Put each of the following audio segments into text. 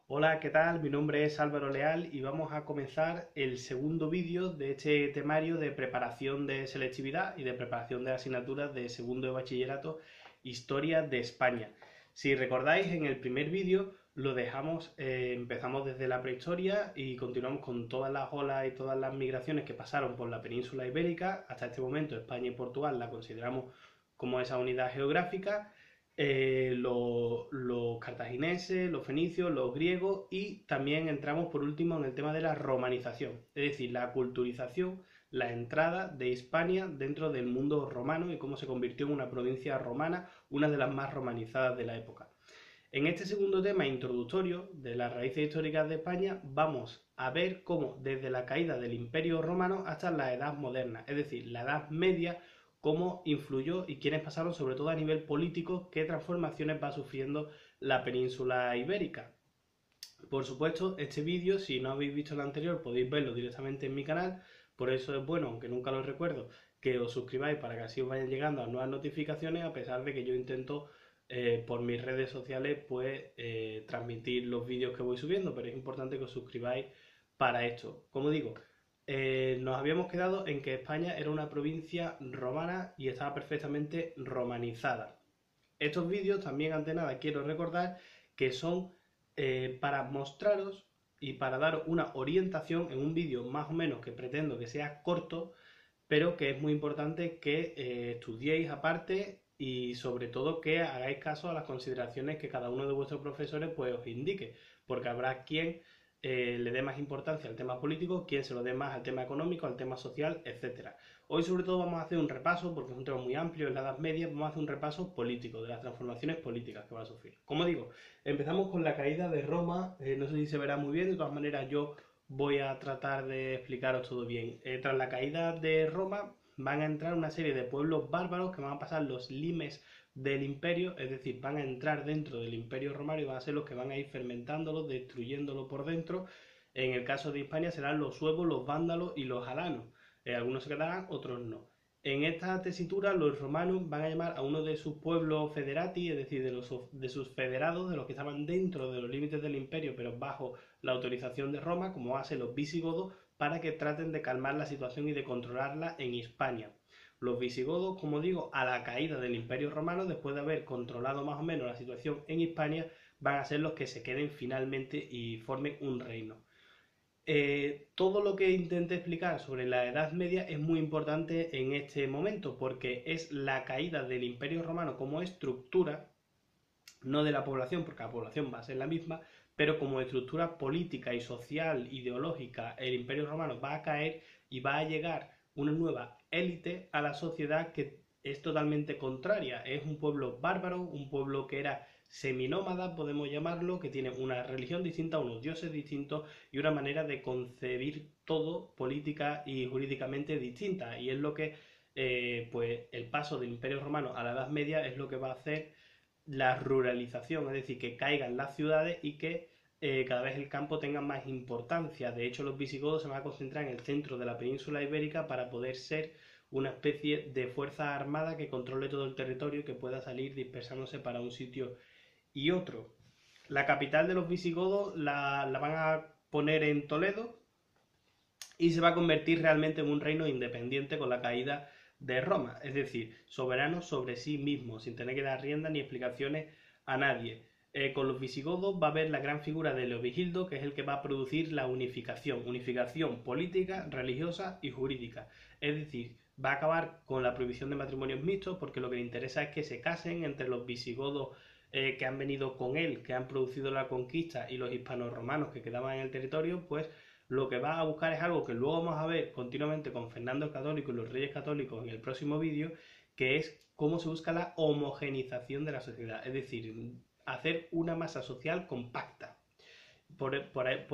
Hola, ¿qué tal? Mi nombre es Álvaro Leal y vamos a comenzar el segundo vídeo de este temario de preparación de selectividad y de preparación de asignaturas de segundo de bachillerato Historia de España. Si recordáis, en el primer vídeo lo dejamos, empezamos desde la prehistoria y continuamos con todas las olas y todas las migraciones que pasaron por la península ibérica. Hasta este momento España y Portugal la consideramos como esa unidad geográfica, los cartagineses, los fenicios, los griegos, y también entramos por último en el tema de la romanización, es decir, la culturización, la entrada de Hispania dentro del mundo romano y cómo se convirtió en una provincia romana, una de las más romanizadas de la época. En este segundo tema introductorio de las raíces históricas de España vamos a ver cómo desde la caída del Imperio Romano hasta la Edad Moderna, es decir, la Edad Media, cómo influyó y quiénes pasaron, sobre todo a nivel político, qué transformaciones va sufriendo la península ibérica. Por supuesto, este vídeo, si no habéis visto el anterior, podéis verlo directamente en mi canal. Por eso es bueno, aunque nunca lo recuerdo, que os suscribáis para que así os vayan llegando a nuevas notificaciones, a pesar de que yo intento por mis redes sociales pues transmitir los vídeos que voy subiendo, pero es importante que os suscribáis para esto. Como digo, nos habíamos quedado en que España era una provincia romana y estaba perfectamente romanizada. Estos vídeos también, ante nada, quiero recordar que son para mostraros y para dar una orientación en un vídeo más o menos que pretendo que sea corto, pero que es muy importante que estudiéis aparte y sobre todo que hagáis caso a las consideraciones que cada uno de vuestros profesores pues os indique, porque habrá quien le dé más importancia al tema político, quien se lo dé más al tema económico, al tema social, etcétera. Hoy sobre todo vamos a hacer un repaso, porque es un tema muy amplio, en la Edad Media, vamos a hacer un repaso político, de las transformaciones políticas que va a sufrir. Como digo, empezamos con la caída de Roma, no sé si se verá muy bien, de todas maneras yo voy a tratar de explicaros todo bien. Tras la caída de Roma van a entrar una serie de pueblos bárbaros que van a pasar los limes del imperio, es decir, van a entrar dentro del imperio romano y van a ser los que van a ir fermentándolo, destruyéndolo por dentro. En el caso de Hispania serán los suevos, los vándalos y los alanos. Algunos se quedarán, otros no. En esta tesitura los romanos van a llamar a uno de sus pueblos federati, es decir, de sus federados, de los que estaban dentro de los límites del imperio, pero bajo la autorización de Roma, como hacen los visigodos, para que traten de calmar la situación y de controlarla en Hispania. Los visigodos, como digo, a la caída del Imperio Romano, después de haber controlado más o menos la situación en Hispania, van a ser los que se queden finalmente y formen un reino. Todo lo que intenté explicar sobre la Edad Media es muy importante en este momento porque es la caída del Imperio Romano como estructura, no de la población, porque la población va a ser la misma, pero como estructura política y social, ideológica, el Imperio Romano va a caer y va a llegar una nueva élite a la sociedad que es totalmente contraria. Es un pueblo bárbaro, un pueblo que era seminómada, podemos llamarlo, que tiene una religión distinta, unos dioses distintos y una manera de concebir todo política y jurídicamente distinta. Y es lo que, pues, el paso del Imperio Romano a la Edad Media es lo que va a hacer la ruralización, es decir, que caigan las ciudades y que cada vez el campo tenga más importancia. De hecho, los visigodos se van a concentrar en el centro de la península ibérica para poder ser una especie de fuerza armada que controle todo el territorio y que pueda salir dispersándose para un sitio y otro. La capital de los visigodos la van a poner en Toledo y se va a convertir realmente en un reino independiente con la caída de Roma, es decir, soberano sobre sí mismo, sin tener que dar rienda ni explicaciones a nadie. Con los visigodos va a haber la gran figura de Leovigildo, que es el que va a producir la unificación política, religiosa y jurídica. Es decir, va a acabar con la prohibición de matrimonios mixtos, porque lo que le interesa es que se casen entre los visigodos que han venido con él, que han producido la conquista, y los hispanos romanos que quedaban en el territorio, pues lo que va a buscar es algo que luego vamos a ver continuamente con Fernando el Católico y los Reyes Católicos en el próximo vídeo, que es cómo se busca la homogenización de la sociedad, es decir, hacer una masa social compacta. Por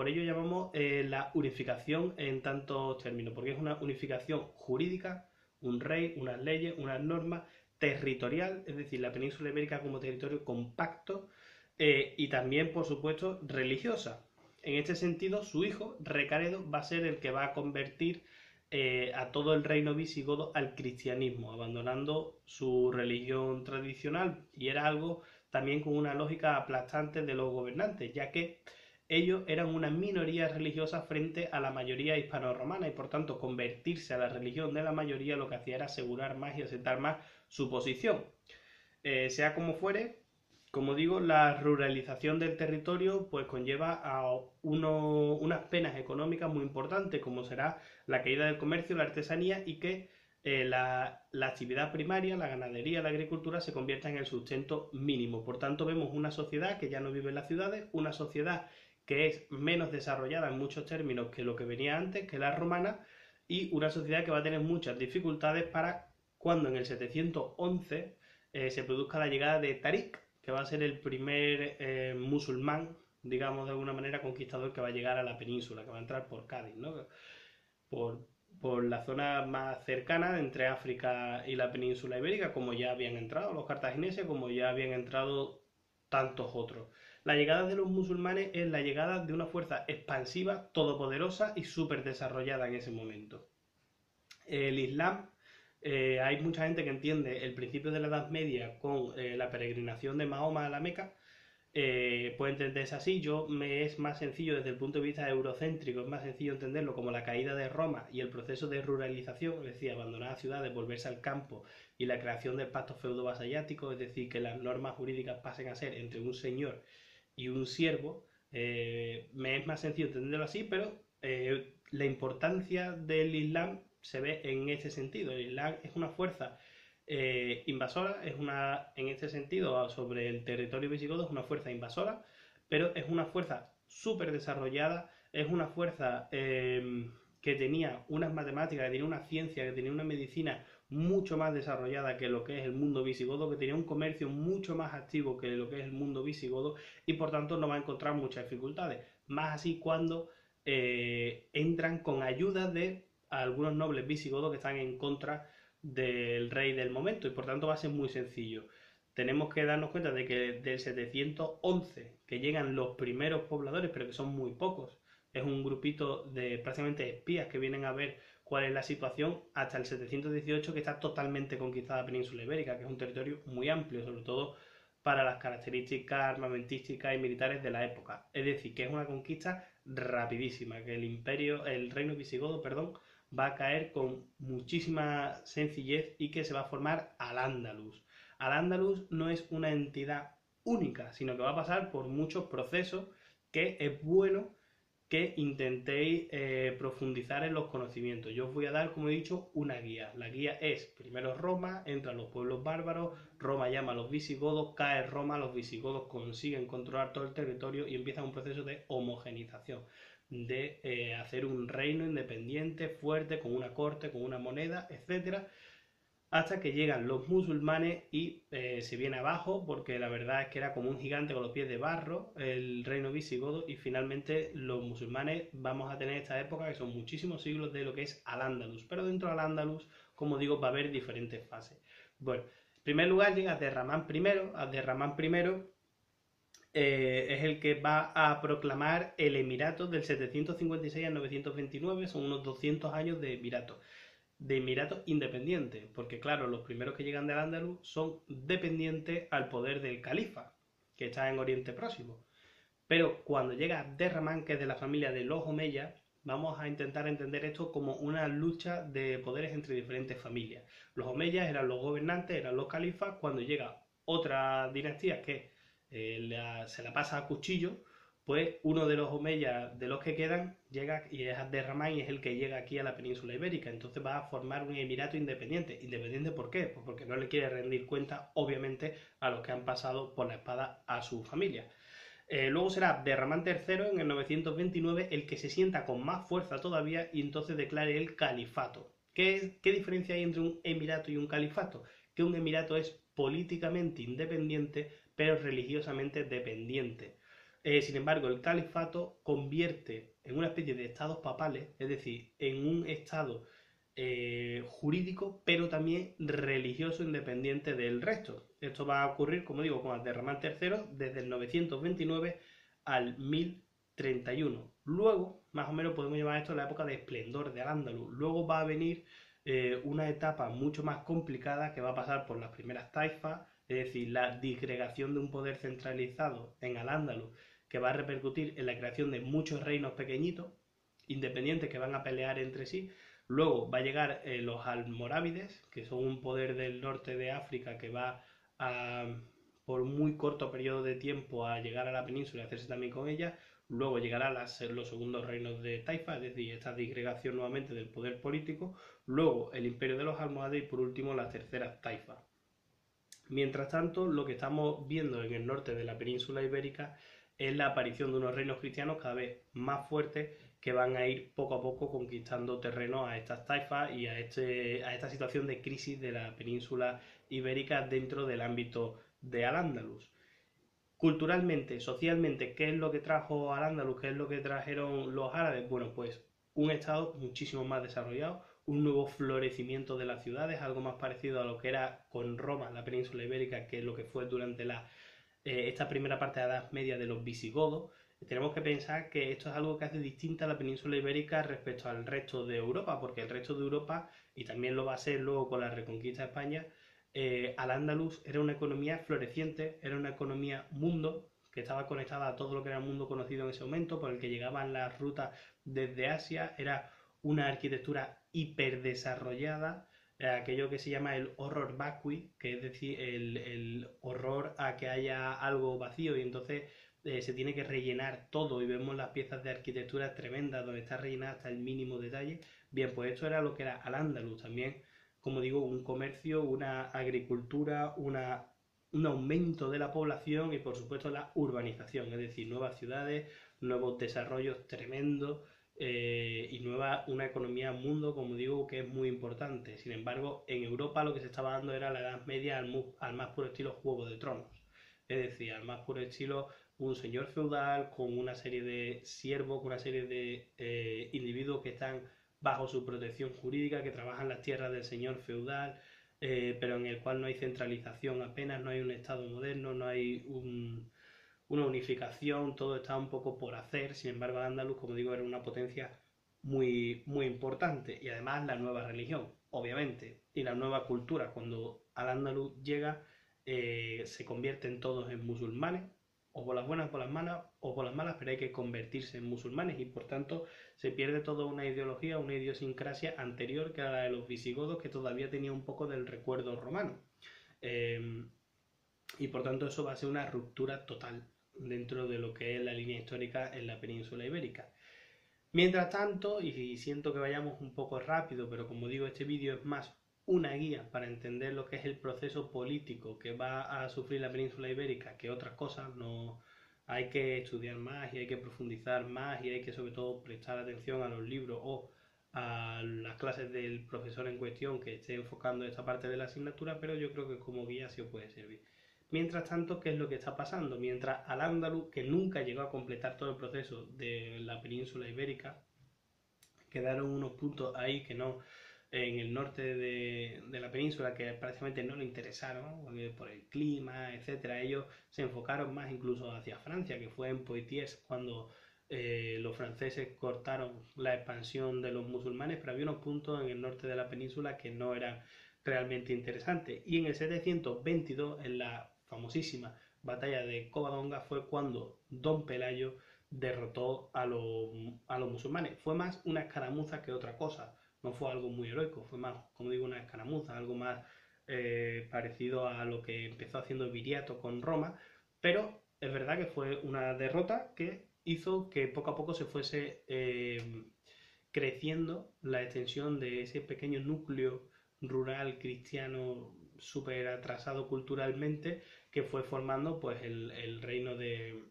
ello llamamos la unificación en tantos términos, porque es una unificación jurídica, un rey, unas leyes, unas normas, territorial, es decir, la península ibérica como territorio compacto, y también, por supuesto, religiosa. En este sentido, su hijo, Recaredo, va a ser el que va a convertir a todo el reino visigodo al cristianismo, abandonando su religión tradicional, y era algo también con una lógica aplastante de los gobernantes, ya que ellos eran una minoría religiosa frente a la mayoría hispano-romana y por tanto convertirse a la religión de la mayoría lo que hacía era asegurar más y asentar más su posición. Sea como fuere, como digo, la ruralización del territorio pues conlleva a unas penas económicas muy importantes, como será la caída del comercio, la artesanía y que la actividad primaria, la ganadería, la agricultura se convierta en el sustento mínimo. Por tanto, vemos una sociedad que ya no vive en las ciudades, una sociedad que es menos desarrollada en muchos términos que lo que venía antes, que la romana, y una sociedad que va a tener muchas dificultades para cuando en el 711 se produzca la llegada de Tarik, que va a ser el primer musulmán, digamos de alguna manera, conquistador que va a llegar a la península, que va a entrar por Cádiz, ¿no? Por, por la zona más cercana entre África y la península ibérica, como ya habían entrado los cartagineses, como ya habían entrado tantos otros. La llegada de los musulmanes es la llegada de una fuerza expansiva, todopoderosa y súper desarrollada en ese momento. El Islam, hay mucha gente que entiende el principio de la Edad Media con la peregrinación de Mahoma a la Meca. Puede entenderse así. Me es más sencillo desde el punto de vista eurocéntrico, es más sencillo entenderlo como la caída de Roma y el proceso de ruralización, es decir, abandonar las ciudades, volverse al campo y la creación del pacto feudo-vasallático, es decir, que las normas jurídicas pasen a ser entre un señor y un siervo. Me es más sencillo entenderlo así, pero la importancia del Islam se ve en ese sentido. El Islam es una fuerza invasora, en este sentido, sobre el territorio visigodo, es una fuerza invasora, pero es una fuerza súper desarrollada, es una fuerza que tenía unas matemáticas, que tenía una ciencia, que tenía una medicina mucho más desarrollada que lo que es el mundo visigodo, que tenía un comercio mucho más activo que lo que es el mundo visigodo y por tanto no va a encontrar muchas dificultades. Más así cuando entran con ayuda de algunos nobles visigodos que están en contra del rey del momento y por tanto va a ser muy sencillo. Tenemos que darnos cuenta de que del 711 que llegan los primeros pobladores, pero que son muy pocos, es un grupito de prácticamente espías que vienen a ver cuál es la situación, hasta el 718 que está totalmente conquistada la península ibérica, que es un territorio muy amplio, sobre todo para las características armamentísticas y militares de la época. Es decir, que es una conquista rapidísima, que el reino visigodo, perdón, va a caer con muchísima sencillez y que se va a formar Al-Ándalus. Al-Ándalus no es una entidad única, sino que va a pasar por muchos procesos que es bueno que intentéis profundizar en los conocimientos. Yo os voy a dar, como he dicho, una guía. La guía es, primero Roma, entran los pueblos bárbaros, Roma llama a los visigodos, cae Roma, los visigodos consiguen controlar todo el territorio y empieza un proceso de homogenización, de hacer un reino independiente, fuerte, con una corte, con una moneda, etcétera, hasta que llegan los musulmanes y se viene abajo, porque la verdad es que era como un gigante con los pies de barro, el reino visigodo, y finalmente los musulmanes vamos a tener esta época, que son muchísimos siglos de lo que es Al-Ándalus, pero dentro del Al-Ándalus, como digo, va a haber diferentes fases. Bueno, en primer lugar llega Abderramán I, Abderramán I es el que va a proclamar el emirato del 756 al 929, son unos 200 años de emirato independiente, porque claro, los primeros que llegan del Andaluz son dependientes al poder del califa, que está en Oriente Próximo. Pero cuando llega Abderramán, que es de la familia de los Omeyas, vamos a intentar entender esto como una lucha de poderes entre diferentes familias. Los Omeyas eran los gobernantes, eran los califas. Cuando llega otra dinastía que se la pasa a cuchillo, pues uno de los Omeyas, de los que quedan, llega y es Abderramán y es el que llega aquí a la península ibérica. Entonces va a formar un emirato independiente. ¿Independiente por qué? Pues porque no le quiere rendir cuenta, obviamente, a los que han pasado por la espada a su familia. Luego será Abderramán III en el 929 el que se sienta con más fuerza todavía y entonces declare el califato. ¿Qué diferencia hay entre un emirato y un califato? Que un emirato es políticamente independiente pero religiosamente dependiente. Sin embargo, el califato convierte en una especie de estados papales, es decir, en un estado jurídico, pero también religioso independiente del resto. Esto va a ocurrir, como digo, con Abderramán III desde el 929 al 1031. Luego, más o menos podemos llamar esto la época de esplendor de Al-Ándalus. Luego va a venir una etapa mucho más complicada que va a pasar por las primeras taifas, es decir, la disgregación de un poder centralizado en Al-Ándalus, que va a repercutir en la creación de muchos reinos pequeñitos, independientes, que van a pelear entre sí. Luego va a llegar los almorávides, que son un poder del norte de África que va a, por un muy corto periodo de tiempo, a llegar a la península y hacerse también con ella. Luego llegarán los segundos reinos de Taifa, es decir, esta disgregación nuevamente del poder político. Luego el imperio de los almohades y por último las terceras taifas. Mientras tanto, lo que estamos viendo en el norte de la península ibérica es la aparición de unos reinos cristianos cada vez más fuertes que van a ir poco a poco conquistando terreno a estas taifas y a esta situación de crisis de la península ibérica dentro del ámbito de Al-Ándalus. Culturalmente, socialmente, ¿qué es lo que trajo Al-Ándalus? ¿Qué es lo que trajeron los árabes? Bueno, pues un estado muchísimo más desarrollado, un nuevo florecimiento de las ciudades, algo más parecido a lo que era con Roma, la península ibérica, que es lo que fue durante esta primera parte de la Edad Media de los visigodos. Tenemos que pensar que esto es algo que hace distinta a la península ibérica respecto al resto de Europa, porque el resto de Europa, y también lo va a ser luego con la reconquista de España, Al-Ándalus era una economía floreciente, era una economía mundo, que estaba conectada a todo lo que era el mundo conocido en ese momento, por el que llegaban las rutas desde Asia, era una arquitectura hiperdesarrollada, aquello que se llama el horror vacui, que es decir, el horror a que haya algo vacío y entonces se tiene que rellenar todo y vemos las piezas de arquitectura tremendas donde está rellenada hasta el mínimo detalle. Bien, pues esto era lo que era Al-Ándalus también, como digo, un comercio, una agricultura, un aumento de la población y por supuesto la urbanización, es decir, nuevas ciudades, nuevos desarrollos tremendos y una economía mundo, como digo, que es muy importante. Sin embargo, en Europa lo que se estaba dando era la Edad Media al más puro estilo Juego de Tronos, es decir, al más puro estilo un señor feudal con una serie de siervos, con una serie de individuos que están bajo su protección jurídica, que trabajan las tierras del señor feudal, pero en el cual no hay centralización apenas, no hay un Estado moderno, no hay una unificación, todo está un poco por hacer. Sin embargo, Al-Ándalus, como digo, era una potencia muy, muy importante y además la nueva religión, obviamente, y la nueva cultura. Cuando Al-Ándalus llega, se convierten todos en musulmanes, o por las buenas por las malas, o por las malas, pero hay que convertirse en musulmanes y por tanto se pierde toda una ideología, una idiosincrasia anterior que era la de los visigodos, que todavía tenía un poco del recuerdo romano. Y por tanto eso va a ser una ruptura total dentro de lo que es la línea histórica en la península ibérica. Mientras tanto, y siento que vayamos un poco rápido, pero como digo, este vídeo es más una guía para entender lo que es el proceso político que va a sufrir la península ibérica que otras cosas. No hay que estudiar más y hay que profundizar más y hay que sobre todo prestar atención a los libros o a las clases del profesor en cuestión que esté enfocando esta parte de la asignatura, pero yo creo que como guía sí os puede servir. Mientras tanto, ¿qué es lo que está pasando? Mientras Al-Ándalus, que nunca llegó a completar todo el proceso de la península ibérica, quedaron unos puntos ahí que no, en el norte de la península, que prácticamente no le interesaron, por el clima, etcétera. Ellos se enfocaron más incluso hacia Francia, que fue en Poitiers cuando los franceses cortaron la expansión de los musulmanes, pero había unos puntos en el norte de la península que no eran realmente interesantes. Y en el 722, en la famosísima batalla de Covadonga, fue cuando Don Pelayo derrotó a los musulmanes. Fue más una escaramuza que otra cosa, no fue algo muy heroico, fue más, como digo, una escaramuza, algo más parecido a lo que empezó haciendo Viriato con Roma, pero es verdad que fue una derrota que hizo que poco a poco se fuese creciendo la extensión de ese pequeño núcleo rural cristiano súper atrasado culturalmente que fue formando pues el reino de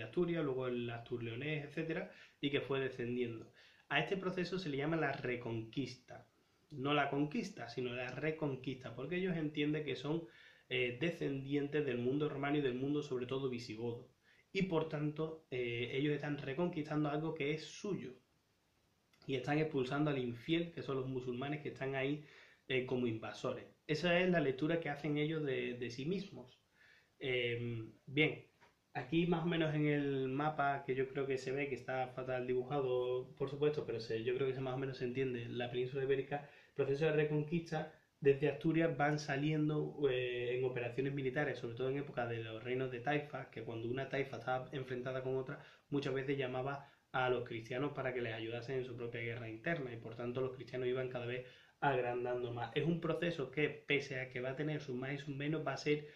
Asturias, luego el Astur-Leonés, etcétera, y que fue descendiendo. A este proceso se le llama la reconquista. No la conquista, sino la reconquista, porque ellos entienden que son descendientes del mundo romano y del mundo sobre todo visigodo. Y por tanto, ellos están reconquistando algo que es suyo. Y están expulsando al infiel, que son los musulmanes que están ahí como invasores. Esa es la lectura que hacen ellos de sí mismos. Bien, aquí más o menos en el mapa, que yo creo que se ve que está fatal dibujado, por supuesto, pero yo creo que más o menos se entiende la península ibérica, el proceso de reconquista desde Asturias van saliendo en operaciones militares, sobre todo en época de los reinos de taifas, que cuando una taifa estaba enfrentada con otra, muchas veces llamaba a los cristianos para que les ayudasen en su propia guerra interna y por tanto los cristianos iban cada vez agrandando más. Es un proceso que, pese a que va a tener sus más y sus menos, va a ser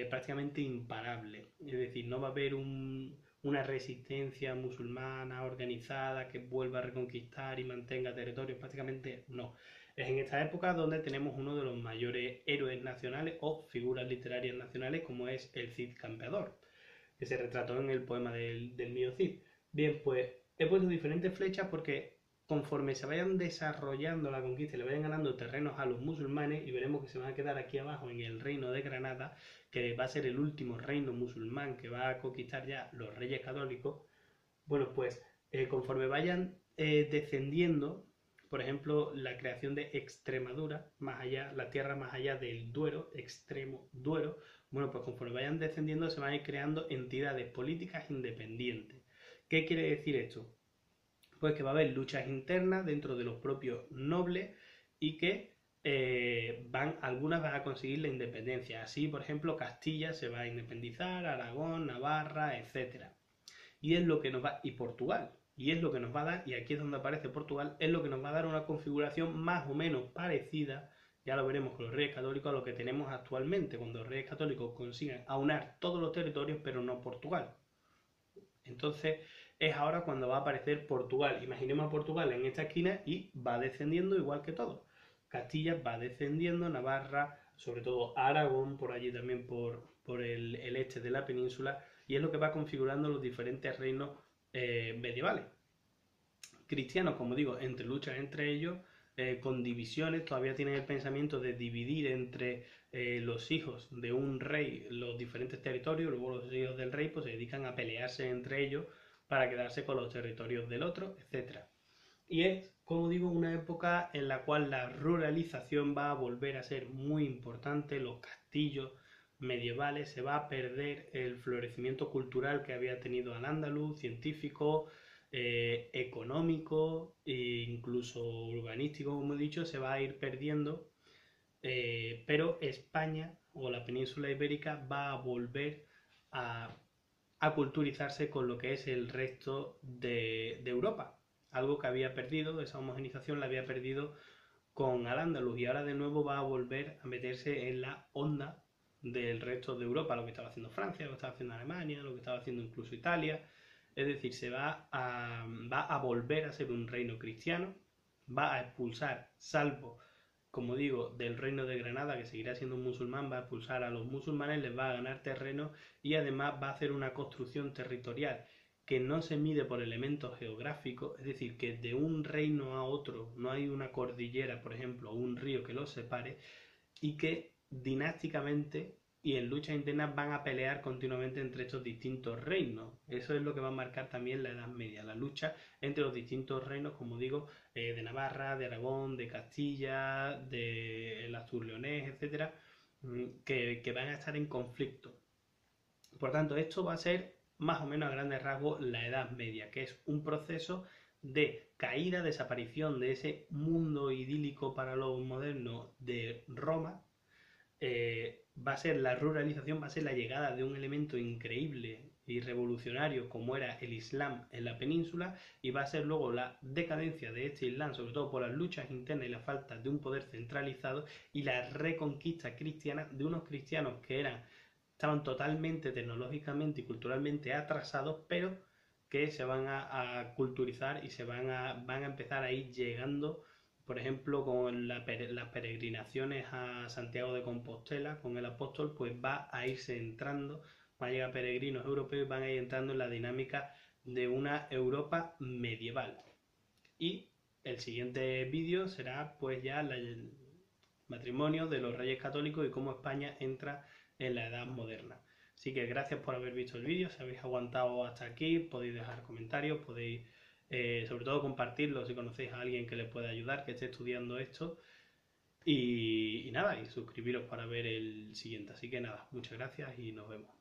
prácticamente imparable. Es decir, no va a haber una resistencia musulmana organizada que vuelva a reconquistar y mantenga territorios, prácticamente no. Es en esta época donde tenemos uno de los mayores héroes nacionales o figuras literarias nacionales como es el Cid Campeador, que se retrató en el poema del mío Cid. Bien, pues he puesto diferentes flechas porque conforme se vayan desarrollando la conquista y le vayan ganando terrenos a los musulmanes, y veremos que se van a quedar aquí abajo en el reino de Granada, que va a ser el último reino musulmán que va a conquistar ya los reyes católicos, bueno, pues conforme vayan descendiendo, por ejemplo, la creación de Extremadura, más allá, la tierra más allá del Duero, extremo Duero, bueno, pues conforme vayan descendiendo se van a ir creando entidades políticas independientes. ¿Qué quiere decir esto? Pues que va a haber luchas internas dentro de los propios nobles y que algunas van a conseguir la independencia. Así, por ejemplo, Castilla se va a independizar, Aragón, Navarra, etcétera. Y es lo que nos va, y Portugal, y es lo que nos va a dar, y aquí es donde aparece Portugal, es lo que nos va a dar una configuración más o menos parecida, ya lo veremos con los reyes católicos, a lo que tenemos actualmente, cuando los reyes católicos consigan aunar todos los territorios, pero no Portugal. Entonces es ahora cuando va a aparecer Portugal. Imaginemos a Portugal en esta esquina y va descendiendo igual que todo. Castilla va descendiendo, Navarra, sobre todo Aragón, por allí también por el este de la península, y es lo que va configurando los diferentes reinos medievales. Cristianos, como digo, entre luchas entre ellos, con divisiones, todavía tienen el pensamiento de dividir entre los hijos de un rey los diferentes territorios, luego los hijos del rey pues se dedican a pelearse entre ellos para quedarse con los territorios del otro, etc. Y es, como digo, una época en la cual la ruralización va a volver a ser muy importante, los castillos medievales, se va a perder el florecimiento cultural que había tenido Al-Ándalus, científico, económico e incluso urbanístico, como he dicho, se va a ir perdiendo, pero España o la península ibérica va a volver a, a culturizarse con lo que es el resto de Europa. Algo que había perdido, esa homogenización la había perdido con Al-Ándalus y ahora de nuevo va a volver a meterse en la onda del resto de Europa, lo que estaba haciendo Francia, lo que estaba haciendo Alemania, lo que estaba haciendo incluso Italia. Es decir, va a volver a ser un reino cristiano, va a expulsar, salvo, como digo, del reino de Granada, que seguirá siendo un musulmán, va a expulsar a los musulmanes, les va a ganar terreno y además va a hacer una construcción territorial que no se mide por elementos geográficos, es decir, que de un reino a otro no hay una cordillera, por ejemplo, o un río que los separe, y que dinásticamente y en luchas internas van a pelear continuamente entre estos distintos reinos. Eso es lo que va a marcar también la Edad Media, la lucha entre los distintos reinos, como digo, de Navarra, de Aragón, de Castilla, del Astur-Leonés, etcétera, que van a estar en conflicto. Por tanto, esto va a ser más o menos a grandes rasgos la Edad Media, que es un proceso de caída, desaparición de ese mundo idílico para los modernos de Roma. Va a ser la ruralización, va a ser la llegada de un elemento increíble y revolucionario como era el Islam en la península, y va a ser luego la decadencia de este Islam, sobre todo por las luchas internas y la falta de un poder centralizado, y la reconquista cristiana de unos cristianos que estaban totalmente tecnológicamente y culturalmente atrasados, pero que se van a culturizar y van a empezar a ir llegando, por ejemplo, con las peregrinaciones a Santiago de Compostela, con el apóstol, pues va a irse entrando, van a llegar peregrinos europeos y van a ir entrando en la dinámica de una Europa medieval. Y el siguiente vídeo será pues ya el matrimonio de los reyes católicos y cómo España entra en la edad moderna. Así que gracias por haber visto el vídeo, si habéis aguantado hasta aquí, podéis dejar comentarios, podéis sobre todo compartirlo si conocéis a alguien que les pueda ayudar, que esté estudiando esto. Y nada, y suscribiros para ver el siguiente. Así que nada, muchas gracias y nos vemos.